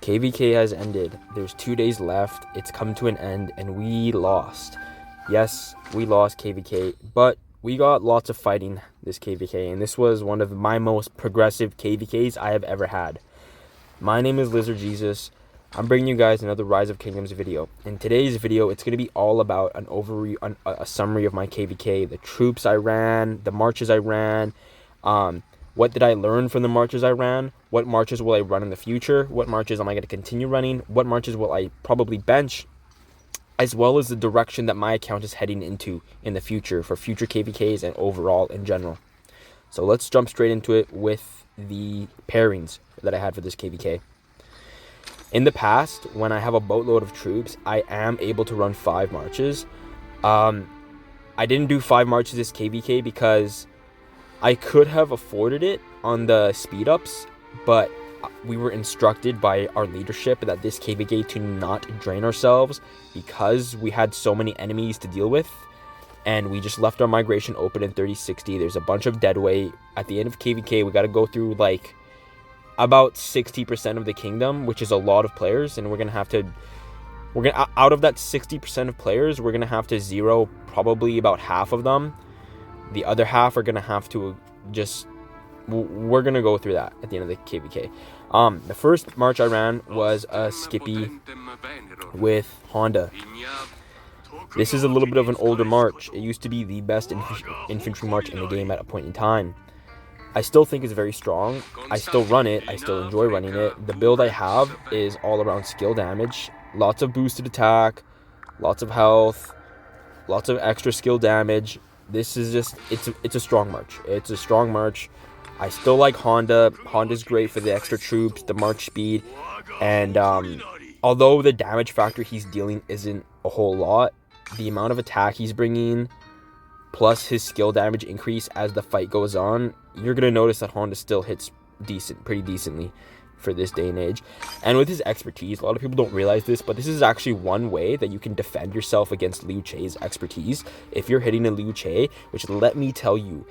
KVK has ended. There's 2 days left. It's come to an end, and we lost. Yes, we lost KVK, but we got lots of fighting this KVK, and this was one of my most progressive KVKs I have ever had. My name is Lizard Jesus. I'm bringing you guys another Rise of Kingdoms video. In today's video, it's going to be all about a summary of my KVK, the troops I ran, the marches I ran, what did I learn from the marches I ran, what marches will I run in the future, what marches am I going to continue running, what marches will I probably bench, as well as the direction that my account is heading into in the future for future KVKs and overall in general. So let's jump straight into it with the pairings that I had for this KVK. In the past, when I have a boatload of troops, I am able to run 5 marches. I didn't do 5 marches this KVK because I could have afforded it on the speed ups, but we were instructed by our leadership that this KVK to not drain ourselves because we had so many enemies to deal with, and we just left our migration open in 3060. There's a bunch of dead weight. At the end of KVK, we got to go through like about 60% of the kingdom, which is a lot of players, and out of that 60% of players, we're gonna have to zero probably about half of them. The other half are gonna have to we're gonna go through that at the end of the KVK. The first march I ran was a Skippy with Honda. This is a little bit of an older march. It used to be the best infantry march in the game at a point in time. I still think it's very strong. I still run it. I still enjoy running it. The build I have is all around skill damage. Lots of boosted attack, lots of health, lots of extra skill damage. This is just, it's a strong march. It's a strong march. I still like Honda. Honda's great for the extra troops, the march speed. And although the damage factor he's dealing isn't a whole lot, the amount of attack he's bringing, plus his skill damage increase as the fight goes on, you're going to notice that Honda still hits pretty decently for this day and age. And with his expertise, a lot of people don't realize this, but this is actually one way that you can defend yourself against Liu Che's expertise. If you're hitting a Liu Che, which, let me tell you,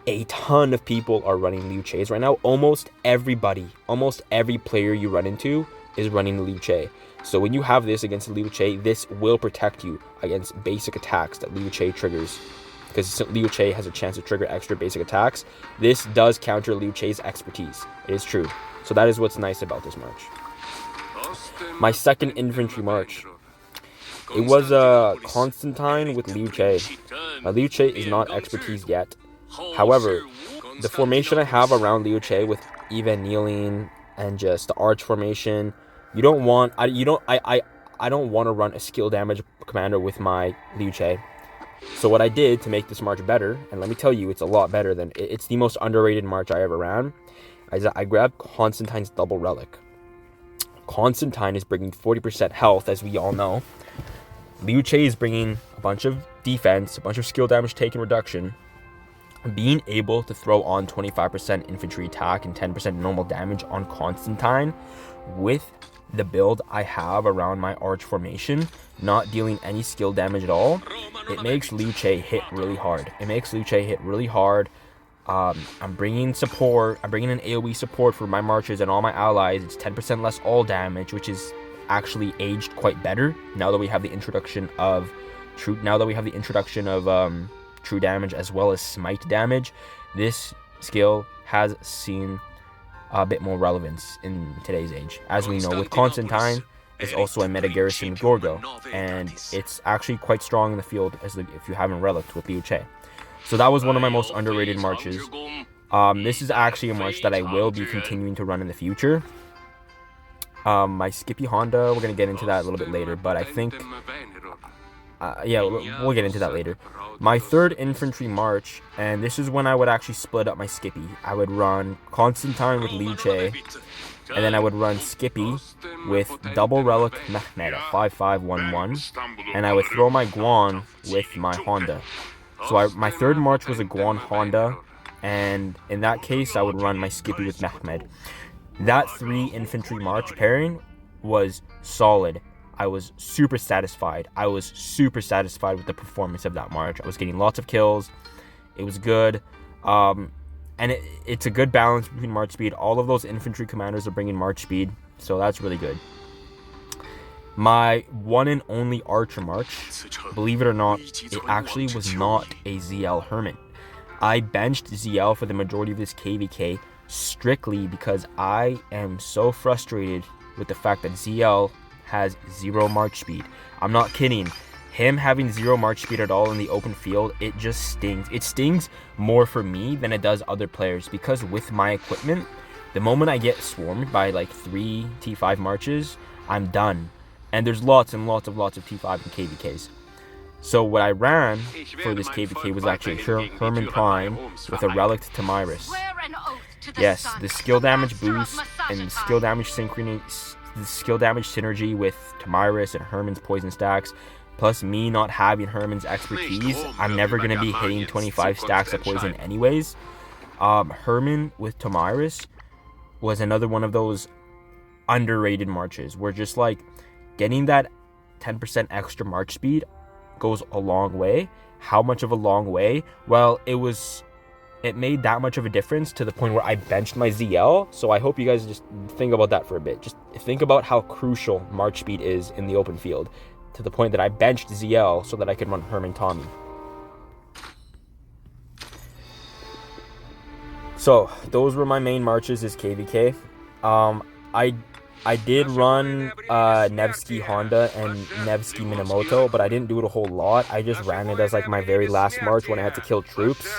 a ton of people are running Liu Che's right now. Almost every player you run into is running Liu Che. So when you have this against Liu Che, this will protect you against basic attacks that Liu Che triggers, because Liu Che has a chance to trigger extra basic attacks. This does counter Liu Che's expertise. It is true. So that is what's nice about this march. My second infantry march, it was Constantine with Liu Che. Liu Che is not expertise yet. However, the formation I have around Liu Che with even kneeling and just the arch formation, I don't want to run a skill damage commander with my Liu Che. So what I did to make this march better, and let me tell you, it's a lot better than, it's the most underrated march I ever ran, is that I grabbed Constantine's double relic. Constantine is bringing 40% health, as we all know. Liu Che is bringing a bunch of defense, a bunch of skill damage taken reduction. Being able to throw on 25% infantry attack and 10% normal damage on Constantine with the build I have around my arch formation, not dealing any skill damage at all, it makes Liu Che hit really hard. I'm bringing support. I'm bringing an AoE support for my marches and all my allies. It's 10% less all damage, which is actually aged quite better now that we have the introduction of true damage as well as smite damage. This skill has seen a bit more relevance in today's age. As we know, with Constantine, it's also a meta garrison Gorgo, and it's actually quite strong in the field if you haven't relicked with Liu Che. So that was one of my most underrated marches. This is actually a march that I will be continuing to run in the future. My Skippy Honda, we're going to get into that a little bit later, but I think we'll get into that later. My third infantry march, and this is when I would actually split up my Skippy. I would run Constantine with Liu Che, and then I would run Skippy with double relic Mehmed at 5511, and I would throw my Guan with my Honda. So my third march was a Guan Honda, and in that case I would run my Skippy with Mehmed. That 3 infantry march pairing was solid. I was super satisfied. with the performance of that march. I was getting lots of kills. It was good. And it's a good balance between March speed. All of those infantry commanders are bringing March speed, so that's really good. My one and only Archer March, believe it or not, it actually was not a ZL Hermit. I benched ZL for the majority of this KVK strictly because I am so frustrated with the fact that ZL has 0 March speed. I'm not kidding. Him having 0 March speed at all in the open field, it just stings. It stings more for me than it does other players, because with my equipment, the moment I get swarmed by like 3 T5 marches, I'm done. And there's lots and lots of T5 and KVKs. So what I ran for this KVK was actually Herman Prime with a Relic Tamiris. Yes, the skill damage boost and skill damage synergy with Tamiris and Herman's poison stacks, plus me not having Herman's expertise, I'm never going to be hitting 25 stacks of poison anyways. Herman with Tamiris was another one of those underrated marches where just like getting that 10% extra march speed goes a long way. How much of a long way? Well, it made that much of a difference to the point where I benched my ZL. So I hope you guys just think about that for a bit. Just think about how crucial march speed is in the open field, to the point that I benched ZL so that I could run Herman Tommy. So those were my main marches as KVK. I did run Nevsky Honda and Nevsky Minamoto, but I didn't do it a whole lot. I just ran it as like my very last march when I had to kill troops.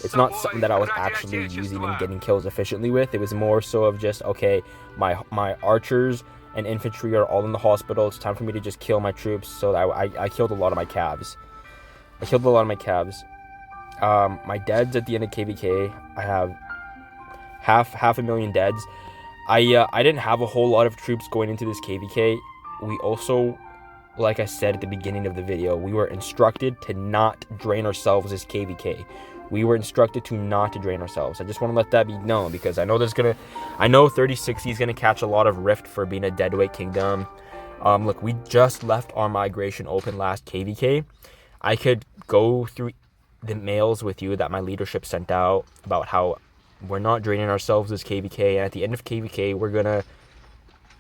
It's not something that I was actually using and getting kills efficiently with. It was more so of just, okay, my archers and infantry are all in the hospital. It's time for me to just kill my troops. So I killed a lot of my calves. My deads at the end of KVK, I have half a million deads. I didn't have a whole lot of troops going into this KVK. We also, like I said at the beginning of the video, we were instructed to not drain ourselves as KVK. I just want to let that be known, because I know 3060 is gonna catch a lot of rift for being a deadweight kingdom. Look, we just left our migration open last KVK. I could go through the mails with you that my leadership sent out about how we're not draining ourselves as KVK, and at the end of KVK, we're gonna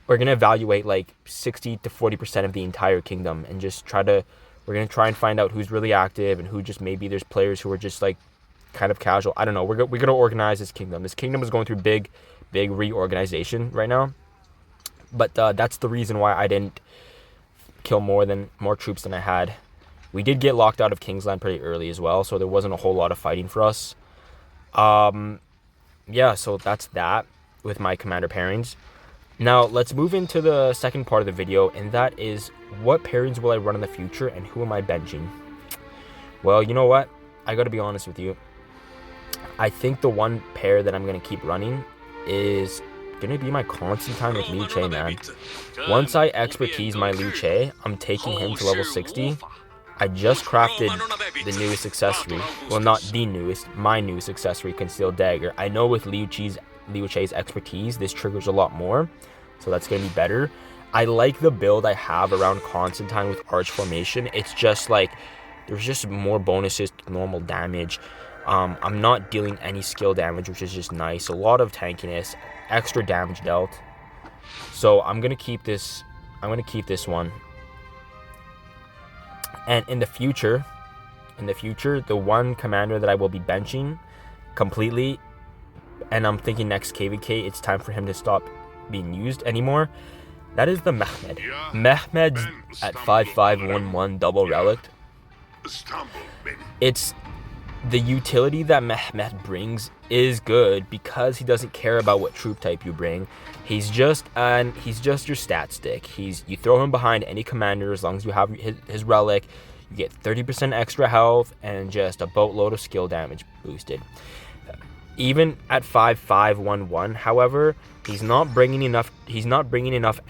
evaluate like 60 to 40% of the entire kingdom, and just we're gonna try and find out who's really active and who just, maybe there's players who are just like kind of casual. I don't know. We're gonna organize this kingdom. This kingdom is going through big reorganization right now, but that's the reason why I didn't kill more troops than I had. We did get locked out of Kingsland pretty early as well, so there wasn't a whole lot of fighting for us. Yeah, so that's that with my commander pairings. Now, let's move into the second part of the video, and that is, what pairings will I run in the future, and who am I benching? Well, you know what? I gotta be honest with you. I think the one pair that I'm gonna keep running is gonna be my Constantine with Liu Che, man. Once I expertise my Liu Che, I'm taking him to level 60. I just crafted the newest accessory. Well, not the newest, my newest accessory, Concealed Dagger. I know with Liu Che's expertise, this triggers a lot more, so that's going to be better. I like the build I have around Constantine with Arch Formation. It's just like, there's just more bonuses to normal damage. I'm not dealing any skill damage, which is just nice. A lot of tankiness, extra damage dealt. So I'm going to keep this one. And in the future, the one commander that I will be benching completely, and I'm thinking next KVK, it's time for him to stop being used anymore, that is the Mehmed. Mehmed's at 5511 double relic. It's the utility that Mehmed brings is good because he doesn't care about what troop type you bring. He's just your stat stick. You throw him behind any commander as long as you have his relic. You get 30% extra health and just a boatload of skill damage boosted. Even at 5511, however, he's not bringing enough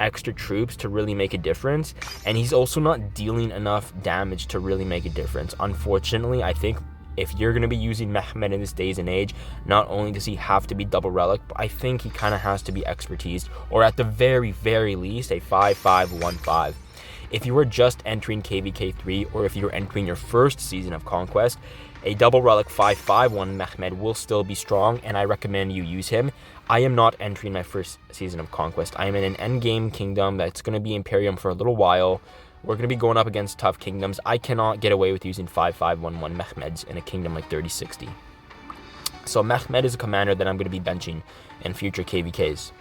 extra troops to really make a difference, and he's also not dealing enough damage to really make a difference. Unfortunately, I think if you're going to be using Mehmed in this days and age, not only does he have to be double relic, but I think he kind of has to be expertised, or at the very, very least, a 5515. If you were just entering KVK 3, or if you were entering your first season of Conquest, a double relic 551 Mehmed will still be strong, and I recommend you use him. I am not entering my first season of Conquest. I am in an endgame kingdom that's going to be Imperium for a little while. We're going to be going up against tough kingdoms. I cannot get away with using 5511 Mehmeds in a kingdom like 3060. So Mehmed is a commander that I'm going to be benching in future KVKs.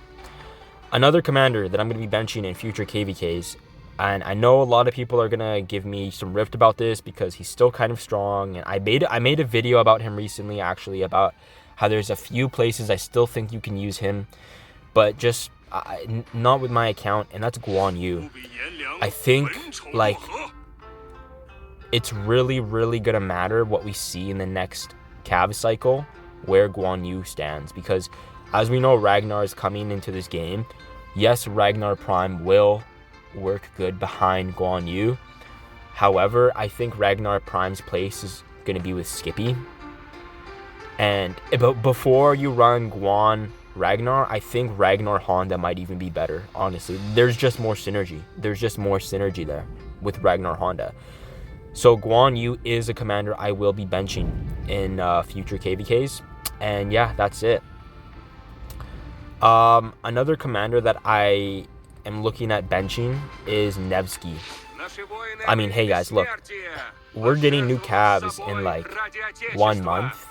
Another commander that I'm going to be benching in future KVKs, and I know a lot of people are going to give me some rift about this because he's still kind of strong, and I made a video about him recently, actually, about how there's a few places I still think you can use him, but just not with my account, and that's Guan Yu. I think, like, it's really, really going to matter what we see in the next Cav cycle where Guan Yu stands, because as we know, Ragnar is coming into this game. Yes, Ragnar Prime will work good behind Guan Yu. However, I think Ragnar Prime's place is going to be with Skippy. And before you run Guan Ragnar, I think Ragnar Honda might even be better, honestly. There's just more synergy. There's just more synergy there with Ragnar Honda. So Guan Yu is a commander I will be benching in future KVKs. And yeah, that's it. Another commander that I am looking at benching is Nevsky. I mean, hey guys, look, we're getting new Cavs in like 1 month.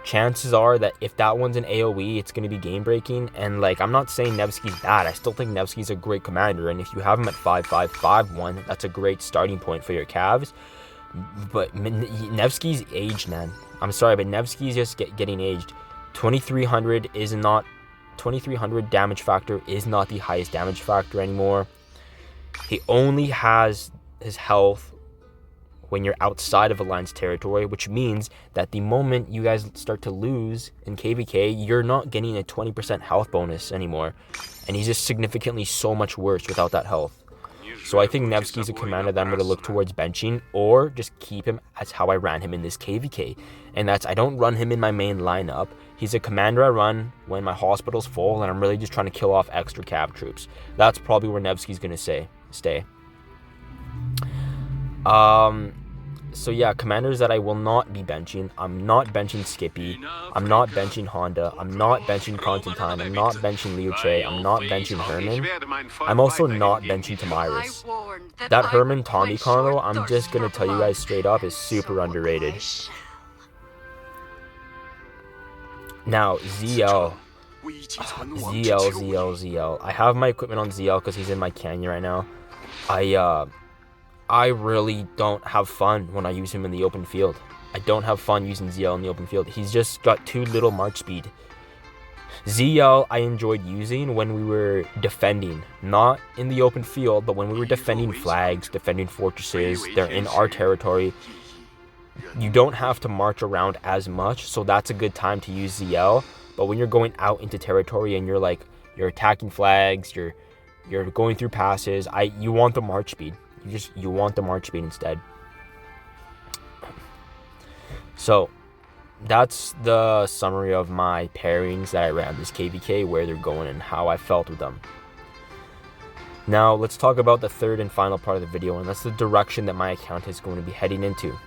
Chances are that if that one's an AoE, it's going to be game breaking. And like, I'm not saying Nevsky's bad. I still think Nevsky's a great commander. And if you have him at 5551, that's a great starting point for your Cavs. But Nevsky's aged, man. I'm sorry, but Nevsky's just getting aged. 2300 is not 2300 damage factor is not the highest damage factor anymore. He only has his health when you're outside of Alliance territory, which means that the moment you guys start to lose in KVK, you're not getting a 20% health bonus anymore. And he's just significantly so much worse without that health. So I think Nevsky's a commander that I'm going to look towards benching, or just keep him as how I ran him in this KVK. And that's, I don't run him in my main lineup. He's a commander I run when my hospital's full and I'm really just trying to kill off extra Cav troops. That's probably where Nevsky's going to stay. So yeah, commanders that I will not be benching. I'm not benching Skippy. I'm not benching Honda. I'm not benching Constantine. I'm not benching Liu Che. I'm not benching Herman. I'm also not benching Tamiris. That Herman Tommy combo, I'm just going to tell you guys straight up, is super underrated. Now, ZL. ZL. I have my equipment on ZL because he's in my canyon right now. I really don't have fun when I use him in the open field. I don't have fun using ZL in the open field. He's just got too little march speed. ZL I enjoyed using when we were defending. Not in the open field, but when we were defending flags, defending fortresses. They're in our territory. You don't have to march around as much, so that's a good time to use ZL. But when you're going out into territory and you're attacking flags, you're going through passes, you want the march speed. You want the march speed instead. So that's the summary of my pairings that I ran this KVK, where they're going and how I felt with them. Now let's talk about the third and final part of the video, and that's the direction that my account is going to be heading into.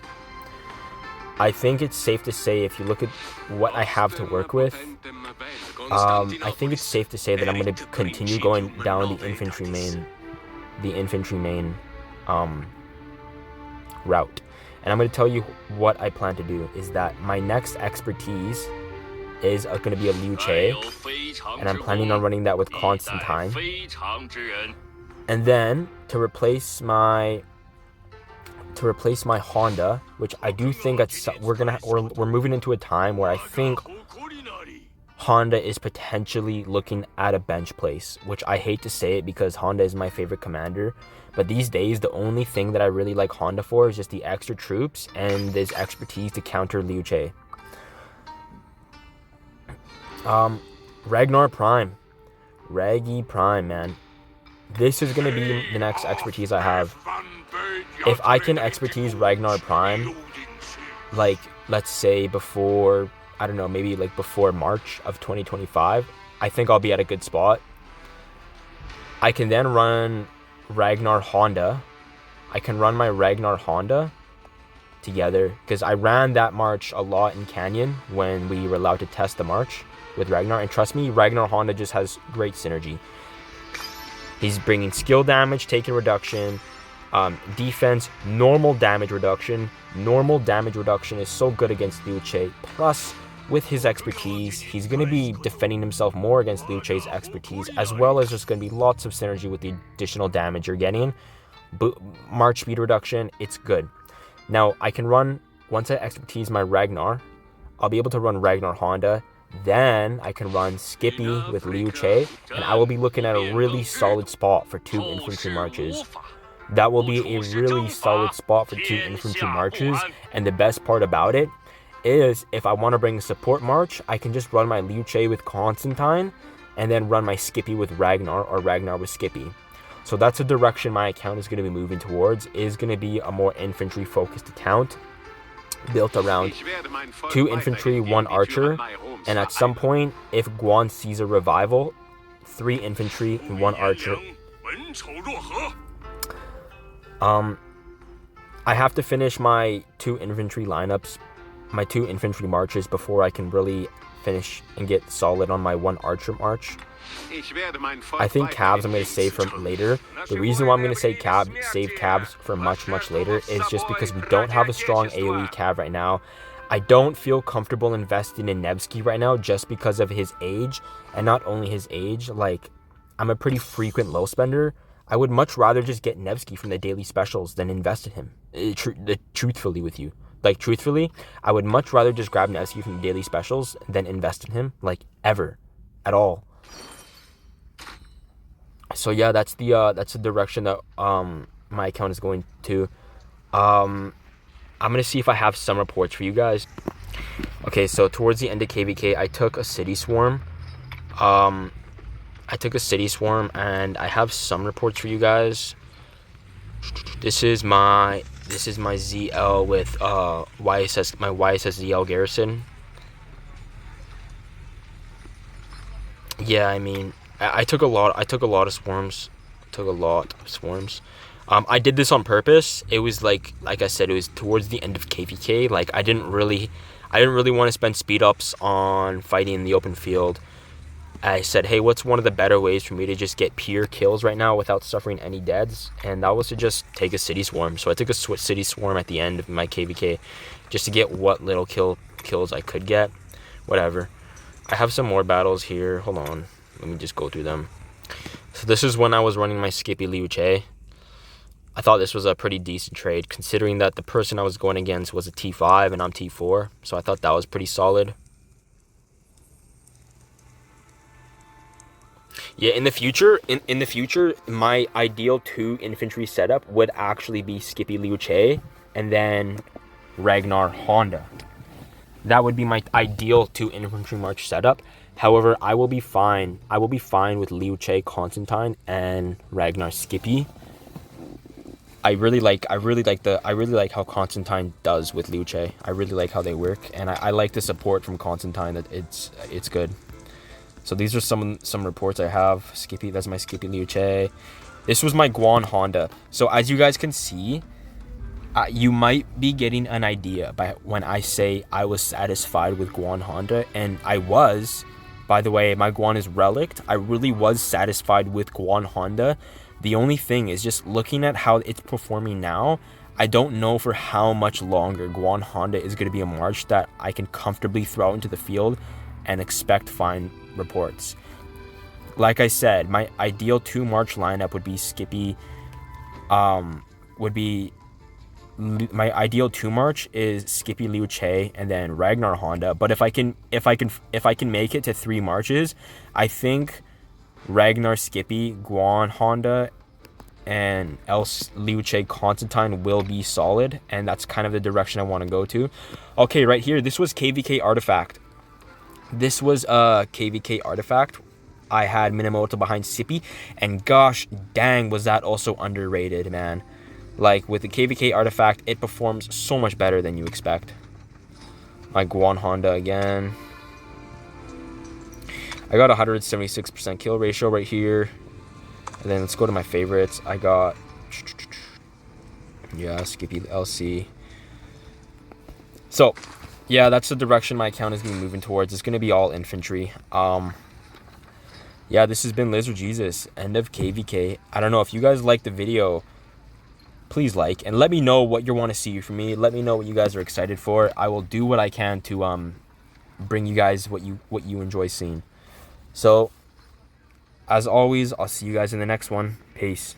I think it's safe to say, if you look at what I have to work with, I think it's safe to say that I'm going to continue going down the infantry main route. And I'm going to tell you what I plan to do is that my next expertise is going to be a Liu Che, and I'm planning on running that with Constantine. And then to replace my Honda, which I do think we're moving into a time where I think Honda is potentially looking at a bench place, which I hate to say it because Honda is my favorite commander. But these days, the only thing that I really like Honda for is just the extra troops and this expertise to counter Liu Che. Ragnar Prime. Raggy Prime, man. This is going to be the next expertise I have. If I can expertise Ragnar Prime, like, let's say before, I don't know, maybe like before March of 2025, I think I'll be at a good spot. I can then run Ragnar Honda. I can run my Ragnar Honda together, because I ran that March a lot in Canyon when we were allowed to test the March with Ragnar, and trust me, Ragnar Honda just has great synergy. He's bringing skill damage, taken reduction, defense, normal damage reduction. Normal damage reduction is so good against Liu Che. Plus, with his expertise, he's going to be defending himself more against Liu Che's expertise, as well as there's going to be lots of synergy with the additional damage you're getting. March speed reduction, it's good. Now, I can run, once I expertise my Ragnar, I'll be able to run Ragnar Honda. Then I can run Skippy with Liu Che, and I will be looking at a really solid spot for 2 infantry marches. That will be a really solid spot for 2 infantry marches, and the best part about it is if I want to bring a support march, I can just run my Liu Che with Constantine, and then run my Skippy with Ragnar, or Ragnar with Skippy. So that's the direction my account is going to be moving towards, is going to be a more infantry focused account, built around 2 infantry, 1 archer, and at some point, if Guan sees a revival, 3 infantry and 1 archer. I have to finish my 2 infantry lineups, my 2 infantry marches, before I can really finish and get solid on my 1 archer march. I think cabs I'm going to save for later. The reason why I'm going to save cabs for much later is just because we don't have a strong AoE cab right now. I don't feel comfortable investing in Nevsky right now just because of his age, and not only his age, like, I'm a pretty frequent low spender. I would much rather just get Nevsky from the daily specials than invest in him. Truthfully with you. Like, truthfully, I would much rather just grab Nevsky from the daily specials than invest in him, like, ever. At all. So yeah, that's the direction that my account is going to. I'm gonna see if I have some reports for you guys. Okay, so towards the end of KVK, I took a city swarm. And I have some reports for you guys. This is my ZL with my YSS ZL garrison. Yeah, I mean, I took a lot of swarms. I did this on purpose. It was like I said, it was towards the end of KVK. Like, I didn't really want to spend speed ups on fighting in the open field. I said, hey, what's one of the better ways for me to just get pure kills right now without suffering any deaths? And that was to just take a city swarm. So I took a city swarm at the end of my KVK just to get what little kills I could get. Whatever. I have some more battles here. Hold on. Let me just go through them. So this is when I was running my Skippy Liu Che. I thought this was a pretty decent trade, considering that the person I was going against was a T5 and I'm T4. So I thought that was pretty solid. Yeah, in the future, my ideal 2 infantry setup would actually be Skippy Liu Che and then Ragnar Honda. That would be my ideal 2 infantry march setup. However, I will be fine with Liu Che Constantine and Ragnar Skippy. I really like how Constantine does with Liu Che. I really like how they work, and I like the support from Constantine. That it's good. So these are some reports I have. Skippy, that's my Skippy Liu Che. This was my Guan Honda. So as you guys can see, you might be getting an idea by when I say I was satisfied with Guan Honda, and I was. By the way, my Guan is relict. I really was satisfied with Guan Honda. The only thing is just looking at how it's performing now, I don't know for how much longer Guan Honda is going to be a march that I can comfortably throw into the field and expect fine reports. Like I said, my ideal 2 march lineup would be Skippy. My ideal 2 march is Skippy Liu Che and then Ragnar Honda. But if I can make it to 3 marches, I think Ragnar Skippy, Guan Honda, and Liu Che Constantine will be solid, and that's kind of the direction I want to go to. Okay, right here, this was KVK Artifact. This was a KVK Artifact. I had Minamoto behind Skippy, and gosh dang, was that also underrated, man. Like, with the KVK Artifact, it performs so much better than you expect. My Guan Honda again. I got 176% kill ratio right here. And then let's go to my favorites. I got, yeah, Skippy LC. So, yeah, that's the direction my account is going to be moving towards. It's going to be all infantry. Yeah, this has been Lizard Jesus, end of KVK. I don't know if you guys liked the video. Please like and let me know what you want to see from me. Let me know what you guys are excited for. I will do what I can to bring you guys what you enjoy seeing. So, as always, I'll see you guys in the next one. Peace.